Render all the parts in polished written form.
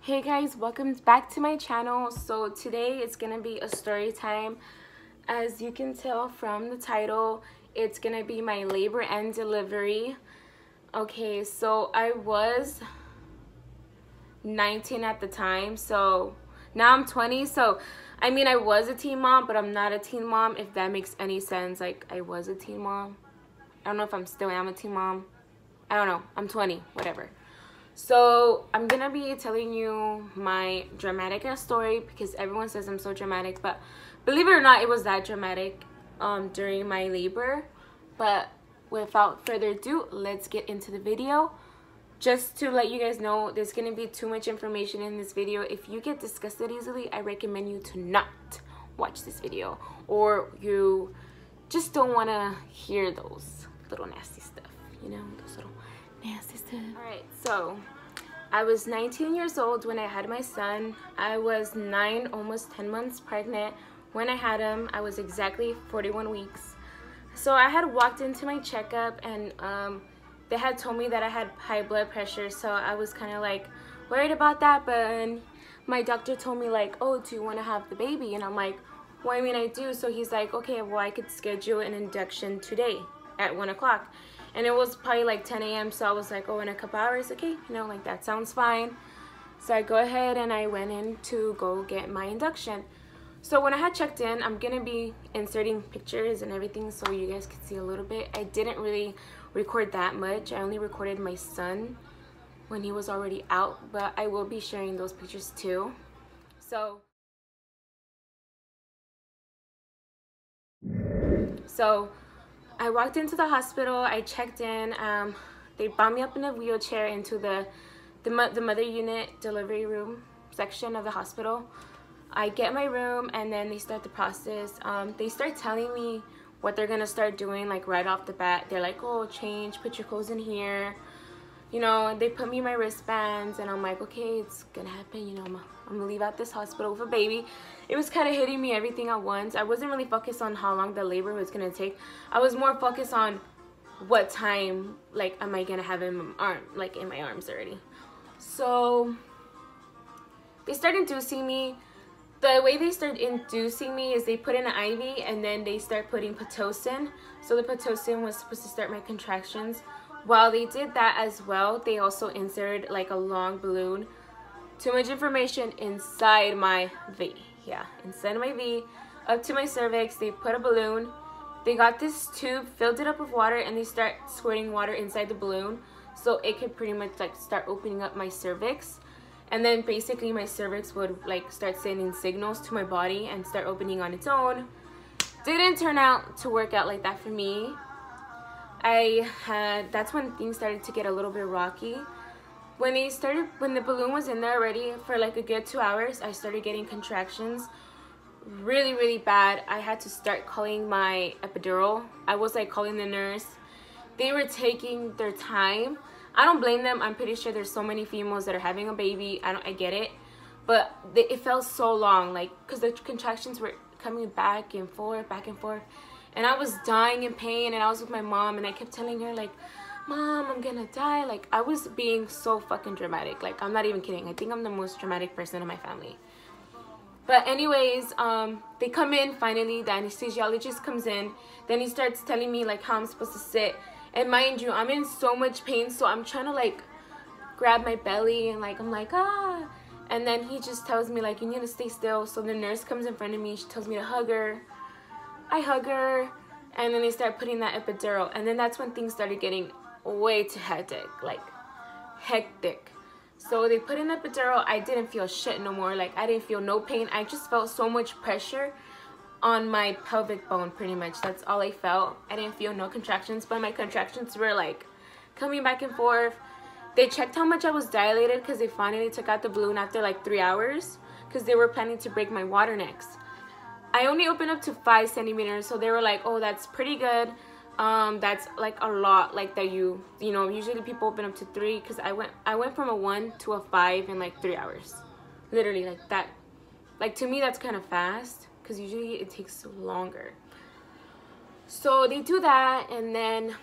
Hey guys, welcome back to my channel. So today it's gonna be a story time. As you can tell from the title, it's gonna be my labor and delivery. Okay, so I was 19 at the time, so now I'm 20. So I mean, I was a teen mom, but I'm not a teen mom, if that makes any sense. Like, I was a teen mom. I don't know if I'm still am a teen mom. I don't know. I'm 20, whatever. So I'm gonna be telling you my dramatic ass story because everyone says I'm so dramatic, but believe it or not, it was that dramatic during my labor. But without further ado, let's get into the video. Just to let you guys know, there's gonna be too much information in this video. If you get disgusted easily, I recommend you to not watch this video, or you just don't want to hear those little nasty stuff, you know, those little nasty stuff. All right, so I was 19 years old when I had my son. I was 9, almost 10 months pregnant when I had him. I was exactly 41 weeks. So I had walked into my checkup, and they had told me that I had high blood pressure, so I was kind of like worried about that. But my doctor told me like, oh, do you want to have the baby? And I'm like, well, I mean, I do. So he's like, okay, well, I could schedule an induction today at 1 o'clock. And it was probably like 10 a.m. So I was like, oh, in a couple hours, okay, you know, like that sounds fine. So I go ahead and I went in to go get my induction. So when I had checked in, I'm gonna be inserting pictures and everything so you guys can see a little bit. I didn't really record that much. I only recorded my son when he was already out, but I will be sharing those pictures too. So I walked into the hospital, I checked in, they brought me up in a wheelchair into the mother unit delivery room section of the hospital. I get my room, and then they start the process. They start telling me what they're gonna start doing, like right off the bat. They're like, oh, change, put your clothes in here. You know, they put me my wristbands, and I'm like, okay, it's gonna happen, you know, I'm gonna leave out this hospital with a baby. It was kind of hitting me everything at once. I wasn't really focused on how long the labor was gonna take. I was more focused on what time, like, am I gonna have in my arm, like in my arms already. So they start inducing me. The way they start inducing me is they put in an IV, and then they start putting Pitocin. So the Pitocin was supposed to start my contractions. While they did that as well, they also inserted like a long balloon. Too much information inside my V. Yeah, inside my V, up to my cervix. They put a balloon. They got this tube, filled it up with water, and they start squirting water inside the balloon so it could pretty much like start opening up my cervix. And then basically my cervix would like start sending signals to my body and start opening on its own. Didn't turn out to work out like that for me. That's when things started to get a little bit rocky. When the balloon was in there already for like a good 2 hours, I started getting contractions really, really bad. I had to start calling my epidural. I was like calling the nurse. They were taking their time. I don't blame them. I'm pretty sure there's so many females that are having a baby. I get it, but it felt so long, like, because the contractions were coming back and forth, and I was dying in pain. And I was with my mom, and I kept telling her like, Mom, I'm gonna die. Like, I was being so fucking dramatic. Like, I'm not even kidding. I think I'm the most dramatic person in my family. But anyways, they come in finally. The anesthesiologist comes in. Then he starts telling me like how I'm supposed to sit. And mind you, I'm in so much pain, so I'm trying to like grab my belly, and like I'm like, ah. And then he just tells me like, you need to stay still. So the nurse comes in front of me. She tells me to hug her. I hug her, and then they start putting that epidural. And then that's when things started getting way too hectic, like hectic. So they put in the epidural. I didn't feel shit no more. Like, I didn't feel no pain. I just felt so much pressure on my pelvic bone, pretty much. That's all I felt. I didn't feel no contractions, but my contractions were like coming back and forth. They checked how much I was dilated because they finally took out the balloon after like 3 hours because they were planning to break my water next. I only opened up to 5 centimeters, so they were like, oh, that's pretty good. That's like a lot, like that you know, usually people open up to 3, because I went from a 1 to a 5 in like 3 hours. Literally, like that. Like, to me, that's kind of fast, because usually it takes longer. So they do that, and then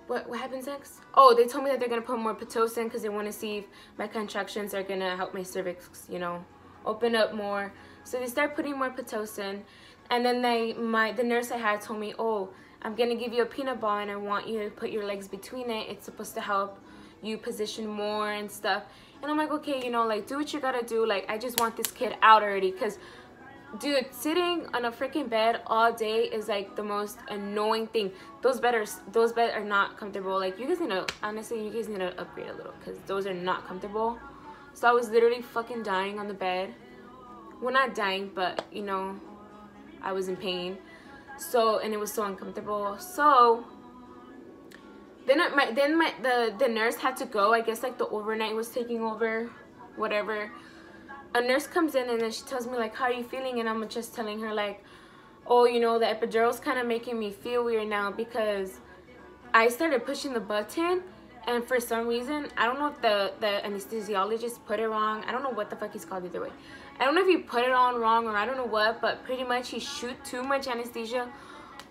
what happens next? Oh, they told me that they're gonna put more Pitocin because they want to see if my contractions are gonna help my cervix, you know, open up more. So they start putting more Pitocin, and then the nurse I had told me, oh, I'm gonna give you a peanut ball and I want you to put your legs between it. It's supposed to help you position more and stuff. And I'm like, okay, you know, like, do what you gotta do. Like, I just want this kid out already, because dude, sitting on a freaking bed all day is like the most annoying thing. Those beds are not comfortable. Like, you guys need to, honestly, you guys need to upgrade a little, because those are not comfortable. So I was literally fucking dying on the bed. Well, not dying, but you know, I was in pain. So, and it was so uncomfortable. So then the nurse had to go. I guess like the overnight was taking over, whatever. A nurse comes in and then she tells me like, how are you feeling? And I'm just telling her like, oh, you know, the epidural's kind of making me feel weird now, because I started pushing the button, and for some reason, I don't know if the anesthesiologist put it wrong. I don't know what the fuck he's called either way. I don't know if he put it on wrong or I don't know what, but pretty much he shoot too much anesthesia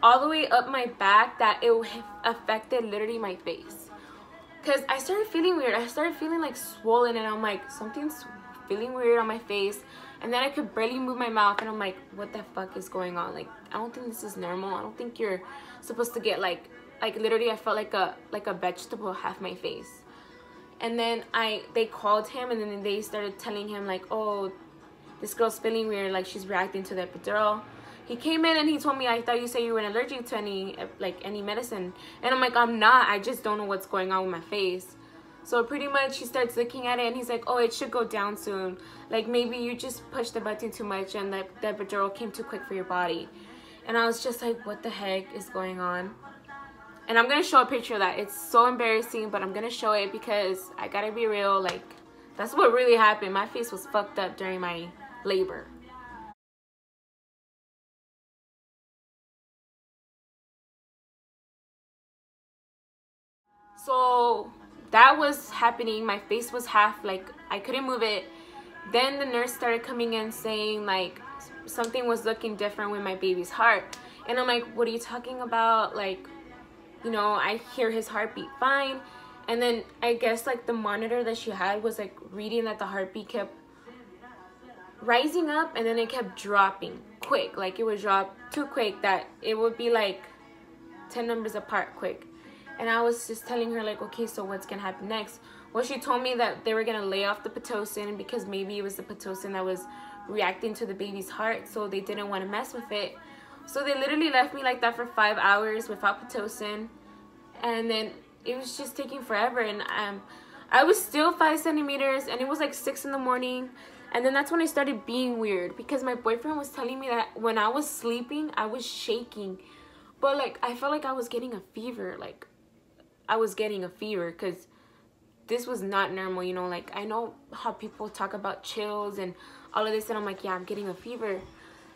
all the way up my back that it affected literally my face. Because I started feeling weird. I started feeling like swollen, and I'm like, something's feeling weird on my face. And then I could barely move my mouth, and I'm like, what the fuck is going on? Like, I don't think this is normal. I don't think you're supposed to get like literally I felt like a vegetable half my face. And then they called him, and then they started telling him like, oh, this girl's feeling weird, like she's reacting to the epidural. He came in and he told me, I thought you said you were allergic to any medicine. And I'm like, I'm not, I just don't know what's going on with my face. So pretty much he starts looking at it and he's like, oh, it should go down soon. Like, maybe you just pushed the button too much and the epidural came too quick for your body. And I was just like, what the heck is going on? And I'm going to show a picture of that. It's so embarrassing, but I'm going to show it because I got to be real. Like, that's what really happened. My face was fucked up during my labor. So that was happening. My face was half, like, I couldn't move it. Then the nurse started coming in saying like something was looking different with my baby's heart. And I'm like, what are you talking about? Like, you know, I hear his heartbeat fine. And then I guess like the monitor that she had was like reading that the heartbeat kept rising up and then it kept dropping quick. Like, it would drop too quick that it would be like 10 numbers apart quick. And I was just telling her like, okay, so what's gonna happen next? Well, she told me that they were gonna lay off the Pitocin because maybe it was the Pitocin that was reacting to the baby's heart, so they didn't want to mess with it. So they literally left me like that for 5 hours without Pitocin, and then it was just taking forever. And I was still 5 centimeters, and it was like 6 in the morning. And then that's when I started being weird, because my boyfriend was telling me that when I was sleeping, I was shaking. But like, I felt like I was getting a fever. Like, I was getting a fever because this was not normal, you know. Like, I know how people talk about chills and all of this, and I'm like, yeah, I'm getting a fever.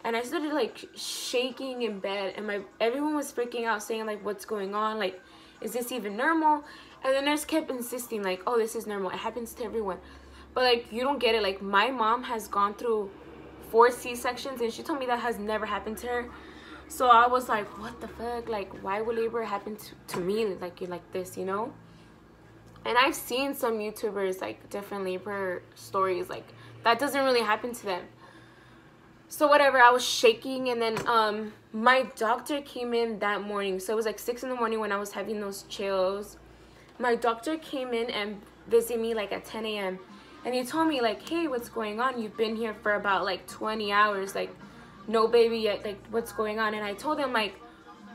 And I started like shaking in bed, and everyone was freaking out, saying like, what's going on? Like, is this even normal? And the nurse kept insisting like, oh, this is normal, it happens to everyone. But like, you don't get it. Like, my mom has gone through 4 C-sections, and she told me that has never happened to her. So I was like, what the fuck? Like, why would labor happen to me like this, you know? And I've seen some YouTubers, like, different labor stories, like, that doesn't really happen to them. So whatever, I was shaking, and then my doctor came in that morning. So it was like 6 in the morning when I was having those chills. My doctor came in and visited me like at 10 a.m. And he told me like, hey, what's going on? You've been here for about like 20 hours, like, no baby yet, like, what's going on? And I told him like,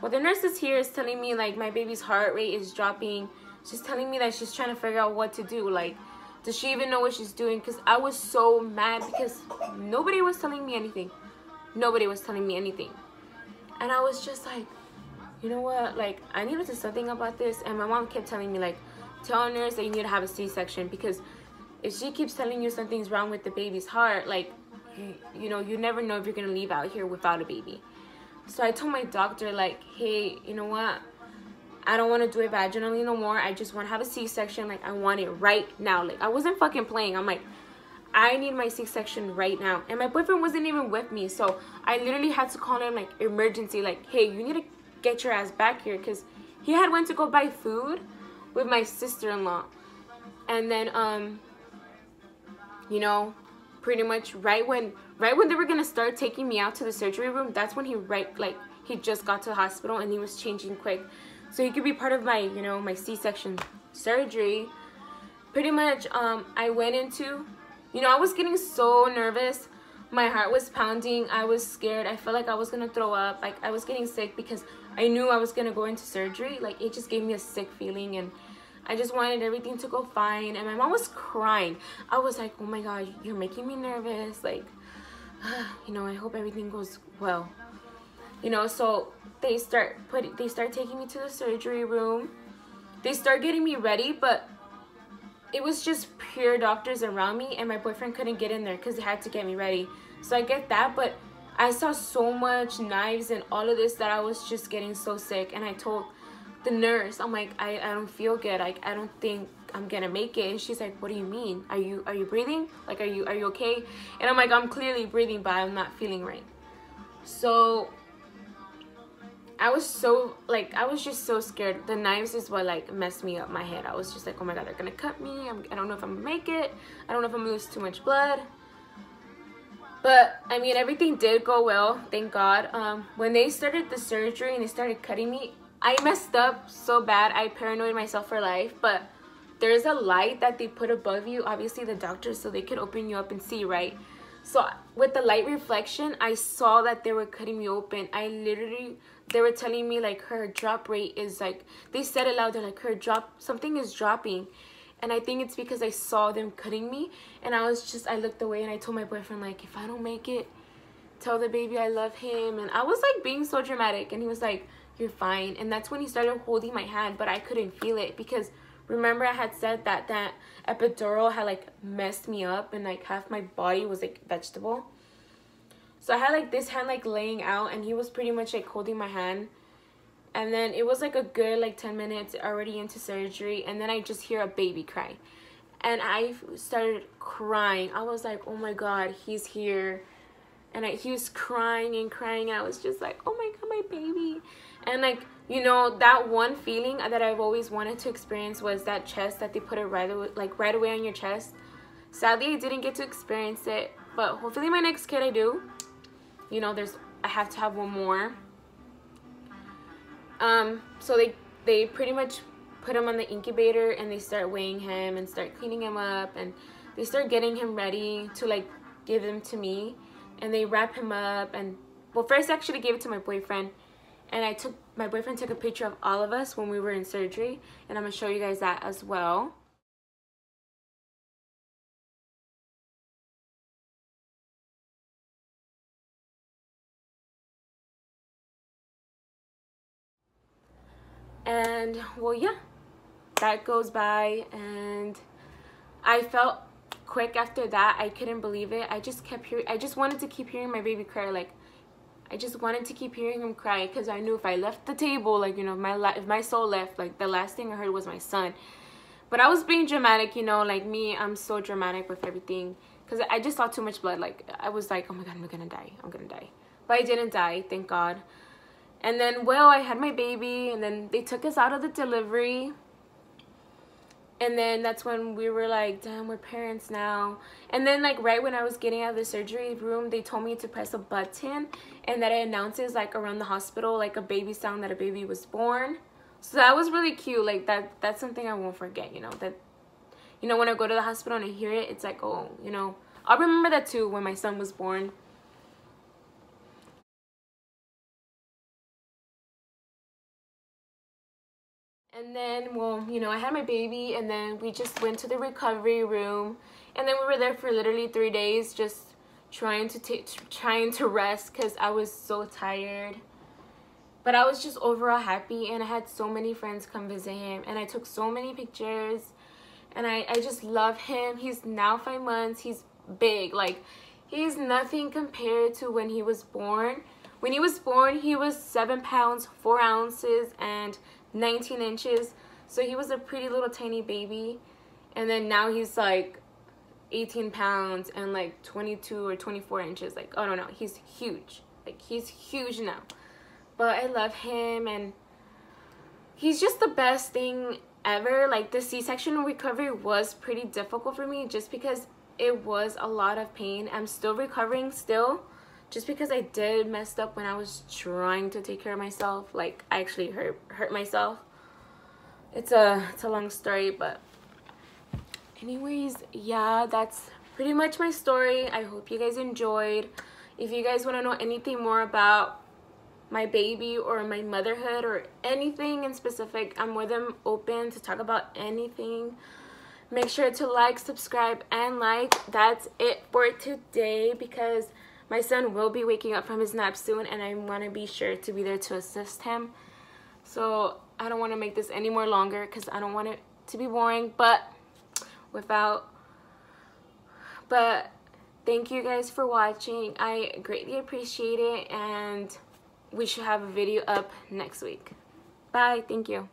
well, the nurse is here is telling me like my baby's heart rate is dropping. She's telling me that she's trying to figure out what to do. Like, does she even know what she's doing? Because I was so mad because nobody was telling me anything. Nobody was telling me anything. And I was just like, you know what? Like, I need to do something about this. And my mom kept telling me like, tell a nurse that you need to have a C-section, because if she keeps telling you something's wrong with the baby's heart, like, you know, you never know if you're going to leave out here without a baby. So I told my doctor like, hey, you know what? I don't want to do it vaginally no more. I just want to have a C-section. Like, I want it right now. Like, I wasn't fucking playing. I'm like, I need my C-section right now. And my boyfriend wasn't even with me. So I literally had to call him like emergency. Like, hey, you need to get your ass back here, because he had went to go buy food with my sister-in-law, and then you know, pretty much right when they were gonna start taking me out to the surgery room, that's when he just got to the hospital and he was changing quick so he could be part of my, you know, my C-section surgery. Pretty much I went into, you know, I was getting so nervous. My heart was pounding. I was scared. I felt like I was gonna throw up. Like, I was getting sick because I knew I was gonna go into surgery. Like, it just gave me a sick feeling, and I just wanted everything to go fine. And my mom was crying. I was like, oh my god, you're making me nervous. Like, you know, I hope everything goes well. You know, so they start taking me to the surgery room. They start getting me ready, but it was just pure doctors around me, and my boyfriend couldn't get in there because they had to get me ready. So I get that, but I saw so much knives and all of this that I was just getting so sick. And I told the nurse, I'm like, I don't feel good. Like, I don't think I'm gonna make it. And she's like, what do you mean? Are you breathing? Like, are you okay? And I'm like, I'm clearly breathing, but I'm not feeling right. So I was just so scared. The knives is what like messed me up my head. I was just like, oh my god, they're gonna cut me. I don't know if I'm gonna make it. I don't know if I'm gonna lose too much blood. But I mean, everything did go well, thank God. When they started the surgery and they started cutting me, I messed up so bad. I paranoid myself for life. But there's a light that they put above you, obviously the doctors, so they could open you up and see, right? So with the light reflection, I saw that they were cutting me open. They were telling me like her drop rate is like, they said it loud, they're like, something is dropping. And I think it's because I saw them cutting me, and I looked away, and I told my boyfriend, like, if I don't make it, tell the baby I love him. And I was like being so dramatic, and he was like, you're fine. And that's when he started holding my hand, but I couldn't feel it because remember I had said that epidural had like messed me up, and like half my body was like vegetable. So I had like this hand like laying out, and he was pretty much like holding my hand. And then it was like a good like 10 minutes already into surgery, and then I just hear a baby cry, and I started crying. I was like, oh my god, he's here. And he was crying and crying. I was just like, oh my god, my baby. And like, you know, that one feeling that I've always wanted to experience was that chest that they put it right away on your chest. Sadly, I didn't get to experience it, but hopefully my next kid I do. You know, I have to have one more. So they pretty much put him on the incubator, and they start weighing him and start cleaning him up, and they start getting him ready to like give him to me. And they wrap him up, and well, first I actually gave it to my boyfriend, and my boyfriend took a picture of all of us when we were in surgery, and I'm gonna show you guys that as well. And well, yeah, that goes by, and I felt quick after that. I couldn't believe it. I just wanted to keep hearing my baby cry. Like, I just wanted to keep hearing him cry, because I knew if I left the table, like, you know, if my soul left, like, the last thing I heard was my son. But I was being dramatic, you know, like me, I'm so dramatic with everything, because I just saw too much blood. Like, I was like, oh my god, I'm gonna die. But I didn't die, thank God. And then, well, I had my baby, and then they took us out of the delivery. And then that's when we were like, damn, we're parents now. And then like right when I was getting out of the surgery room, they told me to press a button, and that it announces like around the hospital like a baby sound that a baby was born. So that was really cute. Like that's something I won't forget, you know, that, you know, when I go to the hospital and I hear it, it's like, oh, you know, I'll remember that too when my son was born. And then, well, you know, I had my baby, and then we just went to the recovery room, and then we were there for literally 3 days, just trying to rest, because I was so tired. But I was just overall happy, and I had so many friends come visit him, and I took so many pictures, and I just love him. He's now 5 months. He's big. Like, he's nothing compared to when he was born. When he was born, he was 7 pounds, 4 ounces, and 19 inches. So he was a pretty little tiny baby. And then now he's like 18 pounds and like 22 or 24 inches. Like, I don't know. He's huge. Like, he's huge now. But I love him, and he's just the best thing ever. Like, the C-section recovery was pretty difficult for me just because it was a lot of pain. I'm still recovering still, just because I did messed up when I was trying to take care of myself. Like, I actually hurt myself. It's a long story, but anyways, yeah, that's pretty much my story. I hope you guys enjoyed. If you guys want to know anything more about my baby or my motherhood or anything in specific, I'm more than open to talk about anything. Make sure to like, subscribe, and like. That's it for today, because my son will be waking up from his nap soon, and I want to be sure to be there to assist him. So I don't want to make this any more longer because I don't want it to be boring. But thank you guys for watching. I greatly appreciate it, and we should have a video up next week. Bye. Thank you.